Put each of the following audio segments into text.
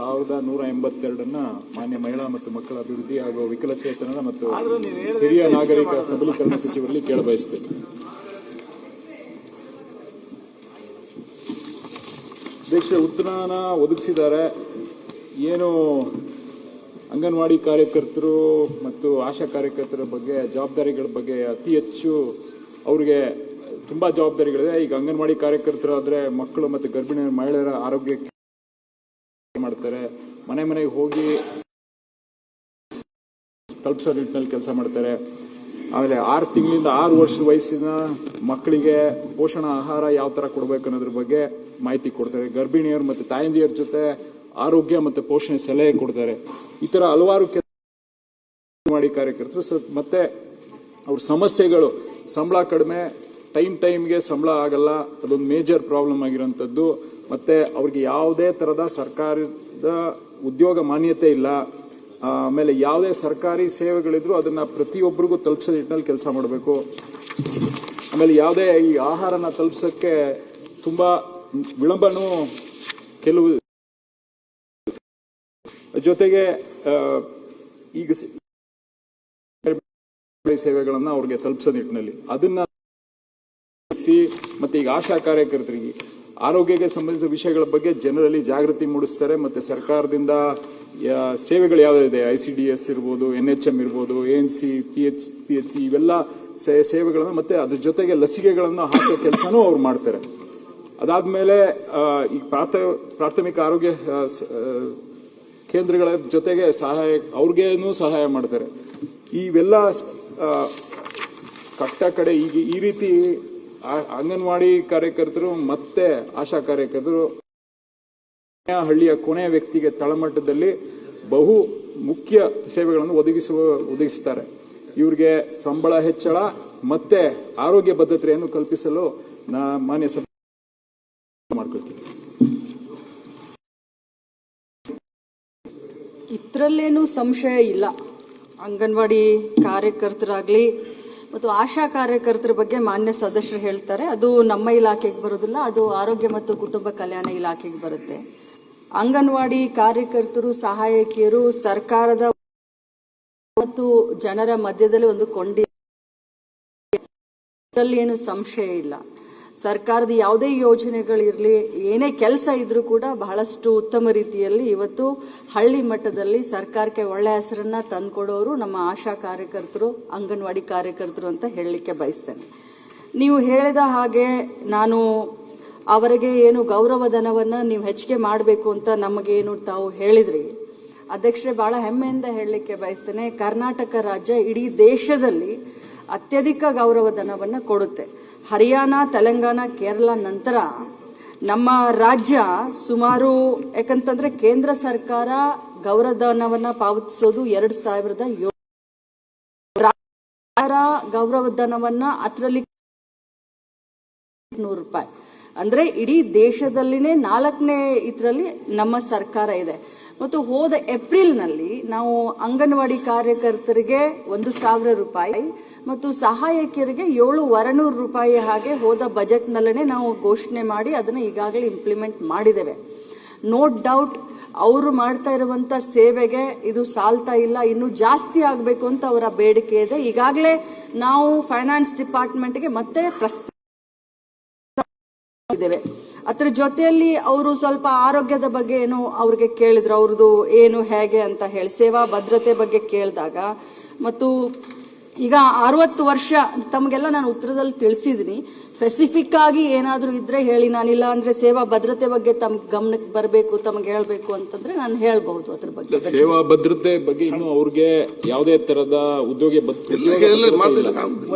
1182 ಮಾನ್ಯ ಮಹಿಳಾ ಮತ್ತು ಮಕ್ಕಳ ಅಭಿವೃದ್ಧಿ ಹಾಗೂ ವಿಕಲಚೇತನರ ಮತ್ತು ಹಿರಿಯ ನಾಗರಿಕ ಸಬಲೀಕರಣ ಸಚಿವರಲ್ಲಿ ಕೇಳಬಯಸುತ್ತೇನೆ. ಅಧ್ಯಕ್ಷ, ಉತ್ತರನ ಒದಗಿಸಿದ್ದಾರೆ. ಏನು ಅಂಗನವಾಡಿ ಕಾರ್ಯಕರ್ತರು ಮತ್ತು ಆಶಾ ಕಾರ್ಯಕರ್ತರ ಬಗ್ಗೆ ಜವಾಬ್ದಾರಿಗಳ ಬಗ್ಗೆ ಅತಿ ಹೆಚ್ಚು ಅವ್ರಿಗೆ ತುಂಬಾ ಜವಾಬ್ದಾರಿಗಳಿದೆ. ಈಗ ಅಂಗನವಾಡಿ ಕಾರ್ಯಕರ್ತರಾದ್ರೆ ಮಕ್ಕಳು ಮತ್ತು ಗರ್ಭಿಣಿ ಮಹಿಳೆಯರ ಆರೋಗ್ಯಕ್ಕೆ ಮಾಡ್ತಾರೆ, ಮನೆ ಮನೆಗೆ ಹೋಗಿ ತಲುಪಿಸೋ ನಿಟ್ಟಿನಲ್ಲಿ ಕೆಲಸ ಮಾಡ್ತಾರೆ. ಆಮೇಲೆ 6 ತಿಂಗಳಿಂದ 6 ವರ್ಷದ ವಯಸ್ಸಿನ ಮಕ್ಕಳಿಗೆ ಪೋಷಣ ಆಹಾರ ಯಾವ ತರ ಕೊಡಬೇಕು ಅನ್ನೋದ್ರ ಬಗ್ಗೆ ಮಾಹಿತಿ ಕೊಡ್ತಾರೆ. ಗರ್ಭಿಣಿಯರು ಮತ್ತು ತಾಯಂದಿಯರ ಜೊತೆ ಆರೋಗ್ಯ ಮತ್ತು ಪೋಷಣೆ ಸಲಹೆ ಕೊಡ್ತಾರೆ. ಈ ತರ ಹಲವಾರು ಮಾಡಿ ಕಾರ್ಯಕರ್ತರು ಮತ್ತೆ ಅವ್ರ ಸಮಸ್ಯೆಗಳು, ಸಂಬಳ ಕಡಿಮೆ, ಟೈಮ್ಗೆ ಸಂಬಳ ಆಗಲ್ಲ, ಅದೊಂದು ಮೇಜರ್ ಪ್ರಾಬ್ಲಮ್ ಆಗಿರೋಂಥದ್ದು. ಮತ್ತೆ ಅವ್ರಿಗೆ ಯಾವುದೇ ತರದ ಸರ್ಕಾರದ ಉದ್ಯೋಗ ಮಾನ್ಯತೆ ಇಲ್ಲ. ಆಮೇಲೆ ಯಾವುದೇ ಸರ್ಕಾರಿ ಸೇವೆಗಳಿದ್ರು ಅದನ್ನ ಪ್ರತಿಯೊಬ್ಬರಿಗೂ ತಲುಪಿಸೋ ನಿಟ್ಟಿನಲ್ಲಿ ಕೆಲಸ ಮಾಡಬೇಕು. ಆಮೇಲೆ ಯಾವುದೇ ಈ ಆಹಾರನ ತಲುಪಿಸೋಕ್ಕೆ ತುಂಬಾ ವಿಳಂಬನೂ ಕೆಲವು ಜೊತೆಗೆ ಈಗ ಸೇವೆಗಳನ್ನ ಅವ್ರಿಗೆ ತಲುಪಿಸೋ ನಿಟ್ಟಿನಲ್ಲಿ ಅದನ್ನ ಮತ್ತೆ ಈಗ ಆಶಾ ಕಾರ್ಯಕರ್ತರಿಗೆ ಆರೋಗ್ಯಕ್ಕೆ ಸಂಬಂಧಿಸಿದ ವಿಷಯಗಳ ಬಗ್ಗೆ ಜನರಲ್ಲಿ ಜಾಗೃತಿ ಮೂಡಿಸ್ತಾರೆ. ಮತ್ತೆ ಸರ್ಕಾರದಿಂದ ಸೇವೆಗಳು ಯಾವುದಿದೆ, ICDS ಇರ್ಬೋದು, NHM ಇರ್ಬೋದು, ANC, PHC ಇವೆಲ್ಲ ಸೇವೆಗಳನ್ನ ಮತ್ತೆ ಅದ್ರ ಜೊತೆಗೆ ಲಸಿಕೆಗಳನ್ನು ಹಾಕೋ ಕೆಲಸನೂ ಅವ್ರು ಮಾಡ್ತಾರೆ. ಅದಾದ್ಮೇಲೆ ಈ ಪ್ರಾಥಮಿಕ ಆರೋಗ್ಯ ಕೇಂದ್ರಗಳ ಜೊತೆಗೆ ಅವ್ರಿಗೇನು ಸಹಾಯ ಮಾಡ್ತಾರೆ. ಇವೆಲ್ಲ ಕಟ್ಟ ಕಡೆ ಈಗ ಈ ರೀತಿ ಅಂಗನವಾಡಿ ಕಾರ್ಯಕರ್ತರು ಮತ್ತೆ ಆಶಾ ಕಾರ್ಯಕರ್ತರು ಹಳ್ಳಿಯ ಕೊನೆಯ ವ್ಯಕ್ತಿಗೆ ತಳಮಟ್ಟದಲ್ಲಿ ಬಹು ಮುಖ್ಯ ಸೇವೆಗಳನ್ನು ಒದಗಿಸುತ್ತಾರೆ. ಇವ್ರಿಗೆ ಸಂಬಳ ಹೆಚ್ಚಳ ಮತ್ತೆ ಆರೋಗ್ಯ ಭದ್ರತೆಯನ್ನು ಕಲ್ಪಿಸಲು ಮಾನ್ಯ ಸಭೆ ಮಾಡ್ಕೊಳ್ತೀನಿ. ಇದ್ರಲ್ಲೇನು ಸಂಶಯ ಇಲ್ಲ. ಅಂಗನವಾಡಿ ಕಾರ್ಯಕರ್ತರಾಗ್ಲಿ ಮತ್ತು ಆಶಾ ಕಾರ್ಯಕರ್ತರ ಬಗ್ಗೆ ಮಾನ್ಯ ಸದಸ್ಯರು ಹೇಳ್ತಾರೆ, ಅದು ನಮ್ಮ ಇಲಾಖೆಗೆ ಬರೋದಿಲ್ಲ, ಅದು ಆರೋಗ್ಯ ಮತ್ತು ಕುಟುಂಬ ಕಲ್ಯಾಣ ಇಲಾಖೆಗೆ ಬರುತ್ತೆ. ಅಂಗನವಾಡಿ ಕಾರ್ಯಕರ್ತರು, ಸಹಾಯಕಿಯರು ಸರ್ಕಾರದ ಮತ್ತು ಜನರ ಮಧ್ಯದಲ್ಲಿ ಒಂದು ಕೊಂಡಿ, ಏನು ಸಂಶಯ ಇಲ್ಲ. ಸರ್ಕಾರದ ಯಾವುದೇ ಯೋಜನೆಗಳಿರಲಿ, ಏನೇ ಕೆಲಸ ಇದ್ರೂ ಕೂಡ ಬಹಳಷ್ಟು ಉತ್ತಮ ರೀತಿಯಲ್ಲಿ ಇವತ್ತು ಹಳ್ಳಿ ಮಟ್ಟದಲ್ಲಿ ಸರ್ಕಾರಕ್ಕೆ ಒಳ್ಳೆ ಹೆಸರನ್ನ ತಂದುಕೊಡೋರು ನಮ್ಮ ಆಶಾ ಕಾರ್ಯಕರ್ತರು, ಅಂಗನವಾಡಿ ಕಾರ್ಯಕರ್ತರು ಅಂತ ಹೇಳಲಿಕ್ಕೆ ಬಯಸ್ತೇನೆ. ನೀವು ಹೇಳಿದ ಹಾಗೆ ನಾನು ಅವರಿಗೆ ಏನು ಗೌರವಧನವನ್ನ ನೀವು ಹೆಚ್ಚಿಗೆ ಮಾಡಬೇಕು ಅಂತ ನಮಗೇನು ತಾವು ಹೇಳಿದ್ರಿ ಅಧ್ಯಕ್ಷರೇ, ಬಹಳ ಹೆಮ್ಮೆಯಿಂದ ಹೇಳಲಿಕ್ಕೆ ಬಯಸ್ತೇನೆ. ಕರ್ನಾಟಕ ರಾಜ್ಯ ಇಡೀ ದೇಶದಲ್ಲಿ ಅತ್ಯಧಿಕ ಗೌರವಧನವನ್ನ ಕೊಡುತ್ತೆ. ಹರಿಯಾಣ, ತೆಲಂಗಾಣ, ಕೇರಳ ನಂತರ ನಮ್ಮ ರಾಜ್ಯ ಸುಮಾರು, ಯಾಕಂತಂದ್ರೆ ಕೇಂದ್ರ ಸರ್ಕಾರ ಗೌರವಧನವನ್ನ ಪಾವತಿಸೋದು 2007 ಗೌರವಧನವನ್ನ ಅದರಲ್ಲಿ ₹100. ಅಂದ್ರೆ ಇಡೀ ದೇಶದಲ್ಲಿನೇ 4ನೇ ಇದರಲ್ಲಿ ನಮ್ಮ ಸರ್ಕಾರ ಇದೆ. ಮತ್ತು ಹೋದ ಏಪ್ರಿಲ್ನಲ್ಲಿ ನಾವು ಅಂಗನವಾಡಿ ಕಾರ್ಯಕರ್ತರಿಗೆ ₹1,000 ಮತ್ತು ಸಹಾಯಕಿಯರಿಗೆ ₹7,100 ಹಾಗೆ ಹೋದ ಬಜೆಟ್ನಲ್ಲೇ ನಾವು ಘೋಷಣೆ ಮಾಡಿ ಅದನ್ನು ಈಗಾಗಲೇ ಇಂಪ್ಲಿಮೆಂಟ್ ಮಾಡಿದ್ದೇವೆ. ನೋ ಡೌಟ್ ಅವರು ಮಾಡ್ತಾ ಇರುವಂತ ಸೇವೆಗೆ ಇದು ಸಾಲ್ತಾ ಇಲ್ಲ, ಇನ್ನು ಜಾಸ್ತಿ ಆಗಬೇಕು ಅಂತ ಅವರ ಬೇಡಿಕೆ ಇದೆ. ಈಗಾಗಲೇ ನಾವು ಫೈನಾನ್ಸ್ ಡಿಪಾರ್ಟ್ಮೆಂಟ್ಗೆ ಮತ್ತೆ ಇದ್ದೇವೆ. ಅದ್ರ ಜೊತೆಯಲ್ಲಿ ಅವರು ಸ್ವಲ್ಪ ಆರೋಗ್ಯದ ಬಗ್ಗೆ ಏನು ಅವ್ರಿಗೆ ಕೇಳಿದ್ರು, ಅವ್ರದ್ದು ಏನು ಹೇಗೆ ಅಂತ ಹೇಳಿ ಸೇವಾ ಭದ್ರತೆ ಬಗ್ಗೆ ಕೇಳಿದಾಗ, ಮತ್ತು ಈಗ 60 ವರ್ಷ ತಮಗೆಲ್ಲ ನಾನು ಉತ್ತರದಲ್ಲಿ ತಿಳಿಸಿದ್ದೀನಿ. ಸ್ಪೆಸಿಫಿಕ್ ಆಗಿ ಏನಾದರೂ ಇದ್ರೆ ಹೇಳಿ, ನಾನಿಲ್ಲ ಅಂದ್ರೆ ಸೇವಾ ಭದ್ರತೆ ಬಗ್ಗೆ ತಮ್ಮ ಗಮನಕ್ಕೆ ಬರಬೇಕು, ತಮಗೆ ಹೇಳ್ಬೇಕು ಅಂತಂದ್ರೆ ನಾನು ಹೇಳ್ಬಹುದು ಅದ್ರ ಬಗ್ಗೆ. ಸೇವಾ ಭದ್ರತೆ ಬಗ್ಗೆ ಇನ್ನು ಅವ್ರಿಗೆ ಯಾವುದೇ ತರದ ಉದ್ಯೋಗ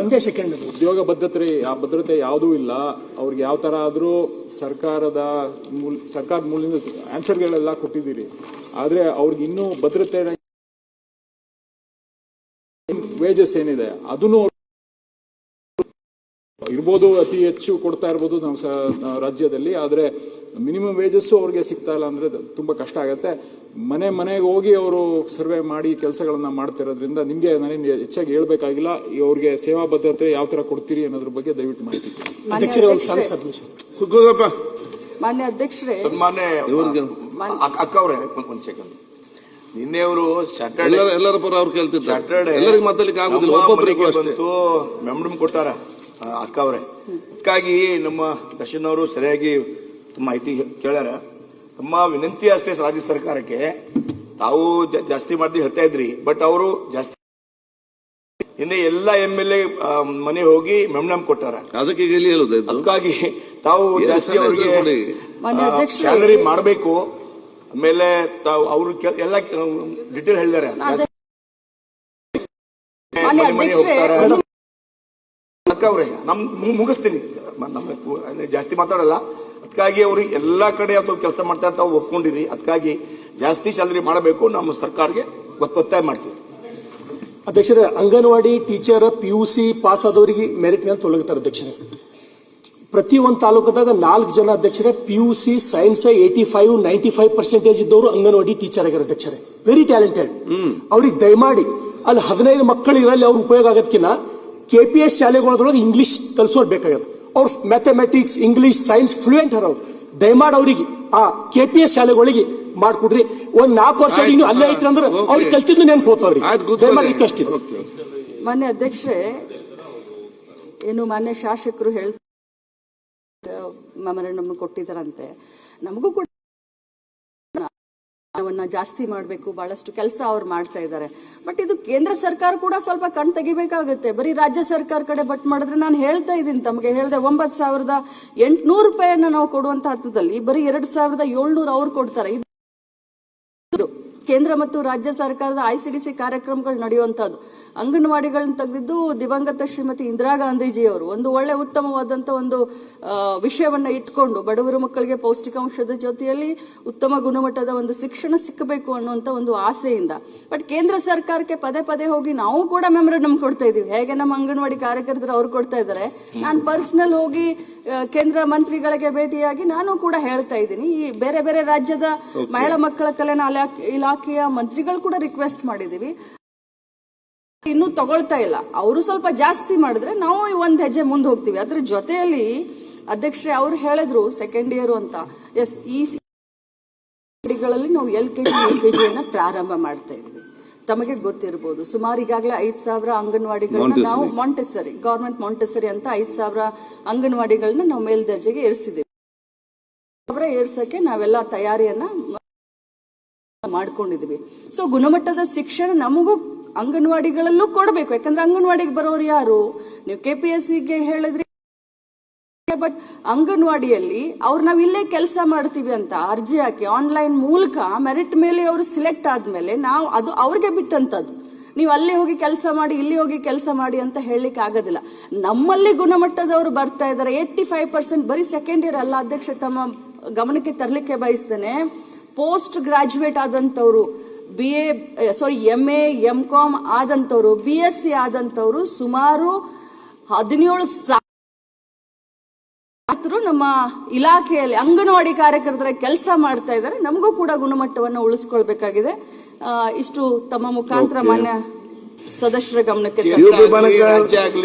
ಭದ್ರತೆ ಯಾವುದೂ ಇಲ್ಲ. ಅವ್ರಿಗೆ ಯಾವ ತರ ಆದ್ರೂ ಸರ್ಕಾರದ ಮೂಲದಿಂದ ಆನ್ಸರ್ಗಳೆಲ್ಲ ಕೊಟ್ಟಿದ್ದೀರಿ. ಆದ್ರೆ ಅವ್ರಿಗೆ ಇನ್ನೂ ಭದ್ರತೆ ವೇಜಸ್ ಏನಿದೆ ಅದನ್ನು ಇರ್ಬೋದು, ಅತಿ ಹೆಚ್ಚು ಕೊಡ್ತಾ ಇರ್ಬೋದು ನಮ್ಮ ರಾಜ್ಯದಲ್ಲಿ. ಆದ್ರೆ ಮಿನಿಮಮ್ ವೇಜಸ್ ಅವ್ರಿಗೆ ಸಿಗ್ತಾ ಇಲ್ಲ ಅಂದ್ರೆ ತುಂಬಾ ಕಷ್ಟ ಆಗತ್ತೆ. ಮನೆಗೆ ಹೋಗಿ ಅವರು ಸರ್ವೆ ಮಾಡಿ ಕೆಲಸಗಳನ್ನ ಮಾಡ್ತಿರೋದ್ರಿಂದ ನಿಮ್ಗೆ ನಾನೇನು ಹೆಚ್ಚಾಗಿ ಹೇಳ್ಬೇಕಾಗಿಲ್ಲ. ಅವ್ರಿಗೆ ಸೇವಾ ಭದ್ರತೆ ಯಾವ ತರ ಕೊಡ್ತೀರಿ ಅನ್ನೋದ್ರ ಬಗ್ಗೆ ದಯವಿಟ್ಟು ಮಾಹಿತಿ. ಮಾನ್ಯ ಅಧ್ಯಕ್ಷರೇ, ಅಕ್ಕ ಅವ್ರೆ ಒಂದ್ ಸೆಕೆಂಡ್. ನಿನ್ನೆ ಅವರು ಸ್ಯಾಟರ್ಡೆ ಎಲ್ಲರ ಪರ ಅವ್ರು ಕೇಳ್ತಿದ್ದಾರೆ. ಸ್ಯಾಟರ್ಡೆ ಎಲ್ಲರಿಗೆ ಮಾತಾಡ್ಲಿಕ್ಕೆ ಆಗುದಿಲ್ಲ, ಒಬ್ಬೊಬ್ಬರಿಗೂ ಅಷ್ಟೇ ಮೆಮೊರಂ ಕೊಟ್ಟಾರ ಅಕ್ಕ ಅವ್ರೆ. ಅದಕ್ಕಾಗಿ ನಮ್ಮ ದರ್ಶನ್ ಅವರು ಸರಿಯಾಗಿ ಮಾಹಿತಿ ಕೇಳ್ಯಾರ. ನಮ್ಮ ವಿನಂತಿ ಅಷ್ಟೇ ರಾಜ್ಯ ಸರ್ಕಾರಕ್ಕೆ, ತಾವು ಜಾಸ್ತಿ ಮಾಡ್ತೀವಿ ಹೇಳ್ತಾ ಇದ್ರಿ, ಬಟ್ ಅವರು ಜಾಸ್ತಿ ಹಿಂದೆ ಎಲ್ಲ MLA ಮನೆ ಹೋಗಿ ಮೆಮೊರಂ ಕೊಟ್ಟಾರ. ಅದಕ್ಕೆ ಈಗ ಇಲ್ಲಿ ಹೇಳುದು ಅದಕ್ಕಾಗಿ ತಾವು ಜಾಸ್ತಿ ಅವರಿಗೆ ಸ್ಯಾಲರಿ ಮಾಡಬೇಕು. ಆಮೇಲೆ ತಾವು ಅವರು ಎಲ್ಲ ಡಿಟೇಲ್ ಹೇಳಿದ್ದಾರೆ. ಅಕ್ಕ ಅವ್ರೆ ನಮ್ ಮುಗಿಸ್ತೀನಿ, ನಮ್ಮ ಜಾಸ್ತಿ ಮಾತಾಡಲ್ಲ. ಅದಕ್ಕಾಗಿ ಅವ್ರಿಗೆ ಎಲ್ಲಾ ಕಡೆ ಅಥವಾ ಕೆಲಸ ಮಾಡ್ತಾ ತಾವು ಒಪ್ಕೊಂಡಿರಿ. ಅದಕ್ಕಾಗಿ ಜಾಸ್ತಿ ಸ್ಯಾಲರಿ ಮಾಡಬೇಕು, ನಮ್ಮ ಸರ್ಕಾರಕ್ಕೆ ಒತ್ತಾಯ ಮಾಡ್ತೀವಿ. ಅಧ್ಯಕ್ಷರೇ, ಅಂಗನವಾಡಿ ಟೀಚರ್ PUC ಪಾಸ್ ಆದವರಿಗೆ ಮೆರಿಟ್ ಮೇಲೆ ತೊಲಗುತ್ತಾರೆ ಅಧ್ಯಕ್ಷರೇ. ಪ್ರತಿ ಒಂದು ತಾಲೂಕದಾಗ 4 ಜನ ಅಧ್ಯಕ್ಷರೇ PUC ಸೈನ್ಸ್ 85-95% ಇದ್ದವರು ಅಂಗನವಾಡಿ ಟೀಚರ್ ಆಗ್ಯಾರ ಅಧ್ಯಕ್ಷರೇ. Very talented. ಅವ್ರಿಗೆ ದಯಮಾಡಿ ಅಲ್ಲಿ 15 ಮಕ್ಕಳು ಇರಲಿ, ಅವ್ರ ಉಪಯೋಗ ಆಗೋದಕ್ಕಿಂತ KPS ಶಾಲೆಗಳೊಳಗೆ ಇಂಗ್ಲಿಷ್ ಕಲಿಸೋರು ಬೇಕಾಗ್ಯದ. ಅವ್ರು ಮ್ಯಾಥಮೆಟಿಕ್ಸ್, ಇಂಗ್ಲಿಷ್, ಸೈನ್ಸ್ ಫ್ಲೂಯೆಂಟ್ ಅವ್ರು. ದಯಮಾಡಿ ಅವರಿಗೆ ಆ KPS ಶಾಲೆಗಳಿಗೆ ಮಾಡ್ಕೊಡ್ರಿ. ಒಂದ್ 4 ವರ್ಷ ನೀವು ಅಲ್ಲೇ ಐತ್ರಿ ಅಂದ್ರೆ ಅವ್ರಿಗೆ ಕಲ್ತಿದ್ದು ನೆನ್ಪು ಹೋಗ್ತಾವ್ರಿ. ದಯಮಾಡಿ ರಿಕ್ವೆಸ್ಟ್ ಇದೆ. ಮಾನ್ಯ ಅಧ್ಯಕ್ಷರೇ, ಏನು ಮಾನ್ಯ ಶಾಸಕರು ಹೇಳ್ತಾರೆ ಮೆಮೊರಂಡಮ್ ಕೊಟ್ಟಿದ್ದಾರಂತೆ, ನಮಗೂ ಕೂಡ ಜಾಸ್ತಿ ಮಾಡಬೇಕು, ಬಹಳಷ್ಟು ಕೆಲಸ ಅವ್ರು ಮಾಡ್ತಾ ಇದ್ದಾರೆ. ಬಟ್ ಇದು ಕೇಂದ್ರ ಸರ್ಕಾರ ಕೂಡ ಸ್ವಲ್ಪ ಕಣ್ ತೆಗಿಬೇಕಾಗುತ್ತೆ. ಬರೀ ರಾಜ್ಯ ಸರ್ಕಾರ ಕಡೆ ಬಟ್ ಮಾಡಿದ್ರೆ, ನಾನು ಹೇಳ್ತಾ ಇದ್ದೀನಿ ತಮಗೆ ಹೇಳಿದೆ, 9,800 ರೂಪಾಯಿಯನ್ನ ನಾವು ಕೊಡುವಂತ ಹಂತದಲ್ಲಿ ಬರೀ 2,700 ಅವ್ರು ಕೊಡ್ತಾರೆ. ಇದು ಕೇಂದ್ರ ಮತ್ತು ರಾಜ್ಯ ಸರ್ಕಾರದ ICDC ಕಾರ್ಯಕ್ರಮಗಳು ನಡೆಯುವಂತದ್ದು. ಅಂಗನವಾಡಿಗಳನ್ನ ತೆಗೆದಿದ್ದು ದಿವಂಗತ ಶ್ರೀಮತಿ ಇಂದಿರಾ ಗಾಂಧೀಜಿ ಅವರು ಒಂದು ಒಳ್ಳೆ ಉತ್ತಮವಾದಂತ ಒಂದು ವಿಷಯವನ್ನ ಇಟ್ಕೊಂಡು ಬಡವರ ಮಕ್ಕಳಿಗೆ ಪೌಷ್ಟಿಕಾಂಶದ ಜೊತೆಯಲ್ಲಿ ಉತ್ತಮ ಗುಣಮಟ್ಟದ ಒಂದು ಶಿಕ್ಷಣ ಸಿಕ್ಕಬೇಕು ಅನ್ನುವಂತ ಒಂದು ಆಸೆಯಿಂದ. ಬಟ್ ಕೇಂದ್ರ ಸರ್ಕಾರಕ್ಕೆ ಪದೇ ಪದೇ ಹೋಗಿ ನಾವು ಕೂಡ ಮೆಮೊರಂಡಮ್ ಕೊಡ್ತಾ ಇದೀವಿ. ಹೇಗೆ ನಮ್ಮ ಅಂಗನವಾಡಿ ಕಾರ್ಯಕರ್ತರು ಅವ್ರು ಕೊಡ್ತಾ ಇದ್ದಾರೆ, ನಾನು ಪರ್ಸನಲ್ ಹೋಗಿ ಕೇಂದ್ರ ಮಂತ್ರಿಗಳಿಗೆ ಭೇಟಿಯಾಗಿ ನಾನು ಕೂಡ ಹೇಳ್ತಾ ಇದ್ದೀನಿ. ಈ ಬೇರೆ ಬೇರೆ ರಾಜ್ಯದ ಮಹಿಳಾ ಮಕ್ಕಳ ಕಲ್ಯಾಣ ಇಲಾಖೆಯ ಮಂತ್ರಿಗಳು ಕೂಡ ರಿಕ್ವೆಸ್ಟ್ ಮಾಡಿದೀವಿ, ಇನ್ನೂ ತಗೊಳ್ತಾ ಇಲ್ಲ. ಅವರು ಸ್ವಲ್ಪ ಜಾಸ್ತಿ ಮಾಡಿದ್ರೆ ನಾವು ಒಂದ್ ಹೆಜ್ಜೆ ಮುಂದೆ ಹೋಗ್ತೀವಿ. ಅದ್ರ ಜೊತೆಯಲ್ಲಿ ಅಧ್ಯಕ್ಷರೇ ಅವ್ರು ಹೇಳಿದ್ರು ಸೆಕೆಂಡ್ ಇಯರ್ ಅಂತ. ಎಸ್, ಈ ಗಳಲ್ಲಿ ನಾವು LKG UKG ಪ್ರಾರಂಭ ಮಾಡ್ತಾ ಇದ್ವಿ. ತಮಗೆ ಗೊತ್ತಿರಬಹುದು, ಸುಮಾರು ಈಗಾಗಲೇ 5,000 ಅಂಗನವಾಡಿಗಳನ್ನ ನಾವು ಮಾಂಟೆಸರಿ, ಗವರ್ಮೆಂಟ್ ಮಾಂಟೆಸರಿ ಅಂತ 5,000 ಅಂಗನವಾಡಿಗಳನ್ನ ನಾವು ಮೇಲ್ದರ್ಜೆಗೆ ಏರಿಸಿದ್ದೀವಿ. ಏರ್ಸಕ್ಕೆ ನಾವೆಲ್ಲ ತಯಾರಿಯನ್ನ ಮಾಡ್ಕೊಂಡಿದ್ವಿ. ಸೊ ಗುಣಮಟ್ಟದ ಶಿಕ್ಷಣ ನಮಗೂ ಅಂಗನವಾಡಿಗಳಲ್ಲೂ ಕೊಡಬೇಕು. ಯಾಕಂದ್ರೆ ಅಂಗನವಾಡಿಗೆ ಬರೋರು ಯಾರು? ನೀವು KPSCಗೆ ಹೇಳಿದ್ರಿ, ಬಟ್ ಅಂಗನವಾಡಿಯಲ್ಲಿ ಅವ್ರು ನಾವ್ ಇಲ್ಲೇ ಕೆಲಸ ಮಾಡ್ತೀವಿ ಅಂತ ಅರ್ಜಿ ಹಾಕಿ ಆನ್ಲೈನ್ ಮೂಲಕ ಮೆರಿಟ್ ಮೇಲೆ ಅವರು ಸಿಲೆಕ್ಟ್ ಆದ್ಮೇಲೆ ನಾವು ಅದು ಅವ್ರಿಗೆ ಬಿಟ್ಟಂತದ್ದು. ನೀವು ಅಲ್ಲೇ ಹೋಗಿ ಕೆಲಸ ಮಾಡಿ, ಇಲ್ಲಿ ಹೋಗಿ ಕೆಲಸ ಮಾಡಿ ಅಂತ ಹೇಳಲಿಕ್ಕೆ ಆಗೋದಿಲ್ಲ. ನಮ್ಮಲ್ಲಿ ಗುಣಮಟ್ಟದವರು ಬರ್ತಾ ಇದ್ದಾರೆ. 85% ಬರೀ ಸೆಕೆಂಡ್ ಇಯರ್ ಅಲ್ಲ ಅಧ್ಯಕ್ಷ, ತಮ್ಮ ಗಮನಕ್ಕೆ ತರಲಿಕ್ಕೆ ಬಯಸ್ತೇನೆ. ಪೋಸ್ಟ್ ಗ್ರಾಜುಯೇಟ್ ಆದಂತವ್ರು, MA MCom ಆದಂತವ್ರು, BSc ಆದಂತವ್ರು ಸುಮಾರು 17,000 ನಮ್ಮ ಇಲಾಖೆಯಲ್ಲಿ ಅಂಗನವಾಡಿ ಕಾರ್ಯಕರ್ತರ ಕೆಲಸ ಮಾಡ್ತಾ ಇದ್ದಾರೆ. ನಮಗೂ ಕೂಡ ಗುಣಮಟ್ಟವನ್ನು ಉಳಿಸ್ಕೊಳ್ಬೇಕಾಗಿದೆ. ಇಷ್ಟು ತಮ್ಮ ಮುಖಾಂತರ ಮಾನ್ಯ ಸದಸ್ಯರ ಗಮನಕ್ಕೆ